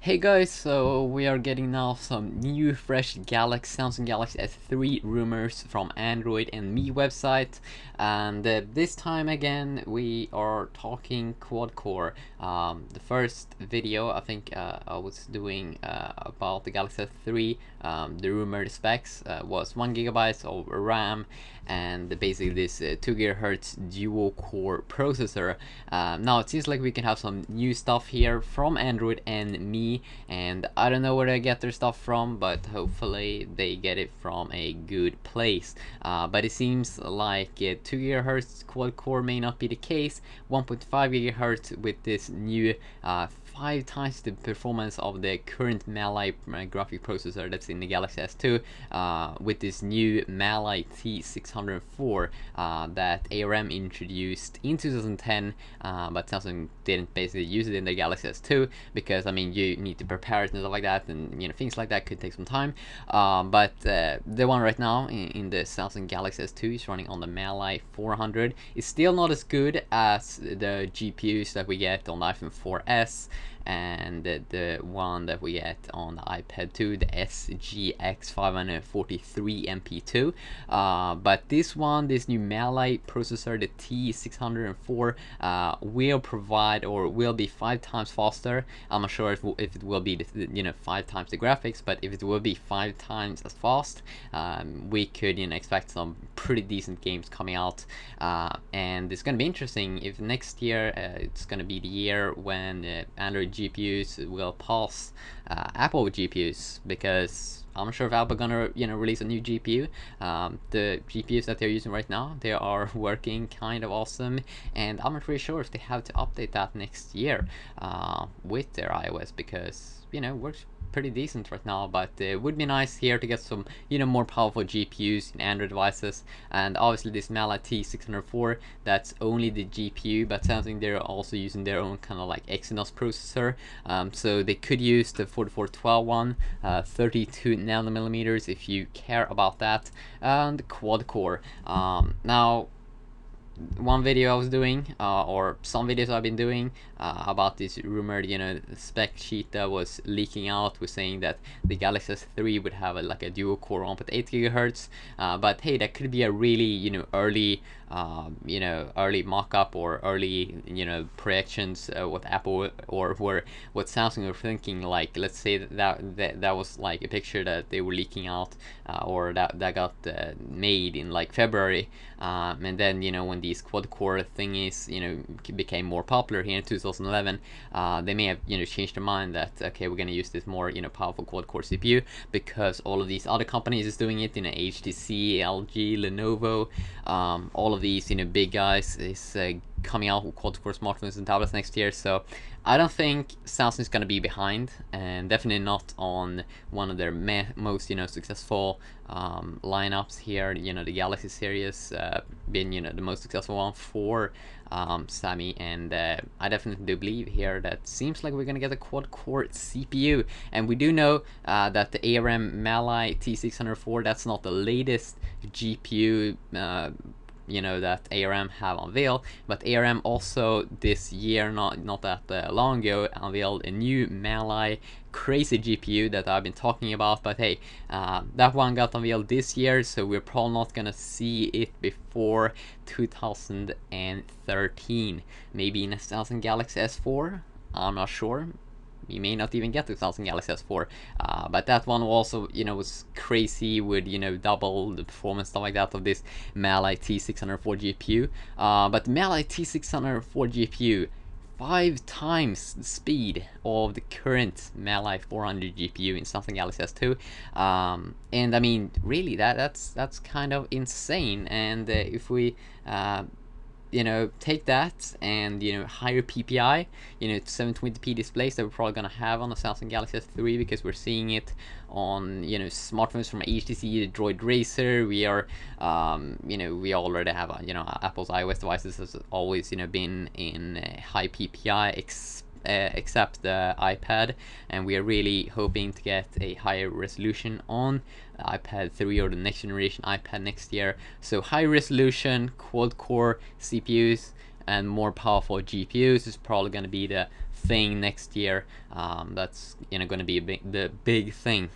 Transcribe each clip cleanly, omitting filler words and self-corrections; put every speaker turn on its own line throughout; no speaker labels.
Hey guys, so we are getting now some new fresh Samsung Galaxy S3 rumors from Android and Me website, and this time again we are talking quad-core. The first video I think I was doing about the Galaxy S3, the rumored specs was 1 GB of RAM and basically this 2 GHz dual core processor. Now it seems like we can have some new stuff here from Android and Me, and I don't know where they get their stuff from, but hopefully they get it from a good place. But it seems like 2 GHz quad core may not be the case. 1.5 GHz with this new 5 times the performance of the current Mail-T graphic processor that's in the Galaxy S2 with this new Mail-T604 that ARM introduced in 2010, but Samsung didn't basically use it in the Galaxy S2 because, I mean, you need to prepare it and stuff like that, and things like that could take some time. But the one right now in the Samsung Galaxy S2 is running on the Mail-T400. It's still not as good as the GPUs that we get on the iPhone 4S and the one that we get on the iPad 2, the SGX543 MP2. But this new Mail-T processor, the T604, will provide or will be 5 times faster. I'm not sure if it will be 5 times the graphics, but if it will be 5 times as fast, we could expect some pretty decent games coming out. And it's gonna be interesting if next year it's gonna be the year when Android GPUs will pass Apple GPUs, because I'm not sure if Apple gonna release a new GPU. The GPUs that they're using right now, they are working kind of awesome, and I'm not really sure if they have to update that next year with their iOS, because it works pretty decent right now. But it would be nice here to get some more powerful GPUs in Android devices. And obviously this Mail-T604, that's only the GPU, but something they're also using their own kind of like Exynos processor, so they could use the 4412 one, 32 nanometers if you care about that, and quad core. Now one video I was doing, or some videos I've been doing about this rumored, spec sheet that was leaking out, was saying that the Galaxy S3 would have a dual core 1.8 GHz. But hey, that could be a really early early mock-up or early projections, what Apple or what Samsung were thinking. Like, let's say that was like a picture that they were leaking out, or that got made in like February, and then when these quad-core thingies became more popular here in 2011, they may have changed their mind that, okay, we're gonna use this more powerful quad-core CPU because all of these other companies is doing it. HTC, LG, Lenovo, all of these big guys is coming out with quad-core smartphones and tablets next year. So I don't think Samsung is gonna be behind, and definitely not on one of their most successful lineups here. The Galaxy series being the most successful one for Sammy, and I definitely do believe here that seems like we're gonna get a quad-core CPU. And we do know that the ARM Mail-T604, that's not the latest GPU that ARM have unveiled, but ARM also this year, not that long ago, unveiled a new Mail-T crazy GPU that I've been talking about. But hey, that one got unveiled this year, so we're probably not gonna see it before 2013, maybe in a Samsung Galaxy S4. I'm not sure. You may not even get the Samsung Galaxy S4, but that one also, was crazy with, double the performance, stuff like that, of this Mail-T604 GPU. But Mail-T604 GPU, 5 times the speed of the current Mail-T400 GPU in Samsung Galaxy S2, and I mean, really, that's kind of insane. And if we take that and higher PPI, 720p displays that we're probably gonna have on the Samsung Galaxy S3, because we're seeing it on smartphones from HTC, the Droid Racer. We are we already have Apple's iOS devices has always been in high PPI, except the iPad, and we are really hoping to get a higher resolution on iPad 3 or the next generation iPad next year. So high resolution quad core CPUs, and more powerful GPUs is probably going to be the thing next year. That's going to be the big thing,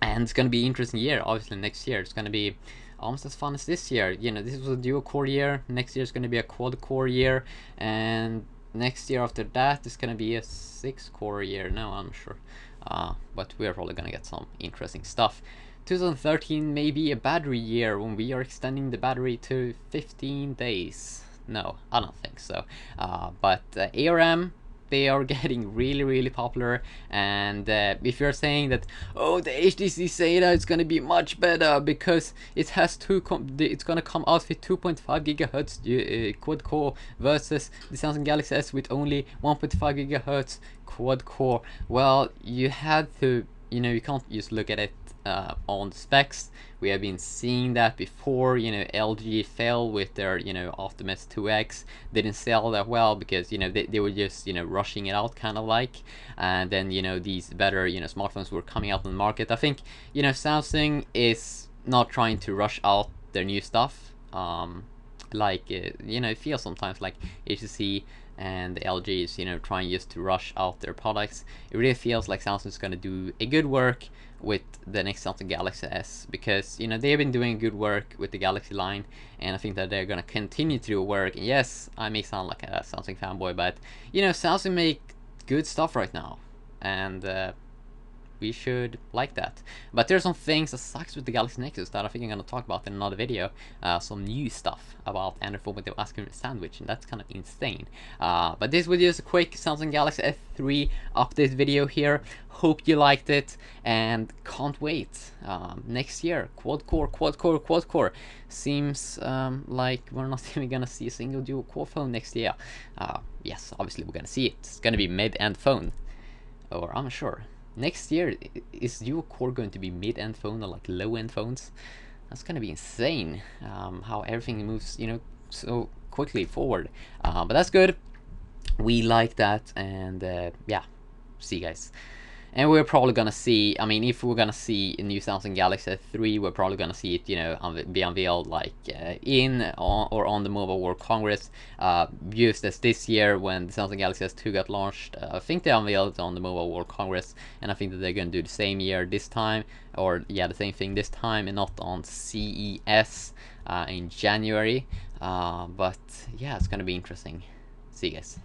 and it's going to be an interesting year. Obviously, next year it's going to be almost as fun as this year. This was a dual core year. Next year is going to be a quad core year, and next year after that is going to be a 6-core year. No, I'm sure, but we're probably going to get some interesting stuff. 2013 may be a battery year when we are extending the battery to 15 days. No, I don't think so. But ARM, they are getting really popular, and if you're saying that, oh, the HTC SATA is gonna be much better because it has it's gonna come out with 2.5 gigahertz quad core versus the Samsung Galaxy S with only 1.5 gigahertz quad core, well, you had to, you can't just look at it on the specs. We have been seeing that before. LG fell with their Optimus 2X, didn't sell that well because they were just rushing it out, kind of like, and then these better smartphones were coming out on the market. I think Samsung is not trying to rush out their new stuff, like it feels sometimes like HTC and the LG is trying just to rush out their products. It really feels like Samsung's going to do a good work with the next Samsung Galaxy S, because they've been doing good work with the Galaxy line, and I think that they're going to continue to do work. And yes, I may sound like a Samsung fanboy, but Samsung make good stuff right now, and we should like that. But there's some things that sucks with the Galaxy Nexus that I think I'm gonna talk about in another video. Some new stuff about Android phone with the ice cream sandwich, and that's kind of insane. But this was just a quick Samsung Galaxy S3 update video here. Hope you liked it, and can't wait. Next year, quad core. Seems like we're not even gonna see a single dual core phone next year. Yes, obviously we're gonna see it. It's gonna be mid-end phone, or I'm sure. Next year, is dual core going to be mid-end phone or like low-end phones? That's gonna be insane. How everything moves, so quickly forward. But that's good. We like that, and yeah, see you guys. And we're probably gonna see, I mean, if we're gonna see a new Samsung Galaxy S3, we're probably gonna see it, be unveiled like on the Mobile World Congress, used as this year when the Samsung Galaxy S2 got launched. I think they unveiled it on the Mobile World Congress, and I think that they're gonna do the same year this time, or yeah, the same thing this time, and not on CES in January. But yeah, it's gonna be interesting. See you guys.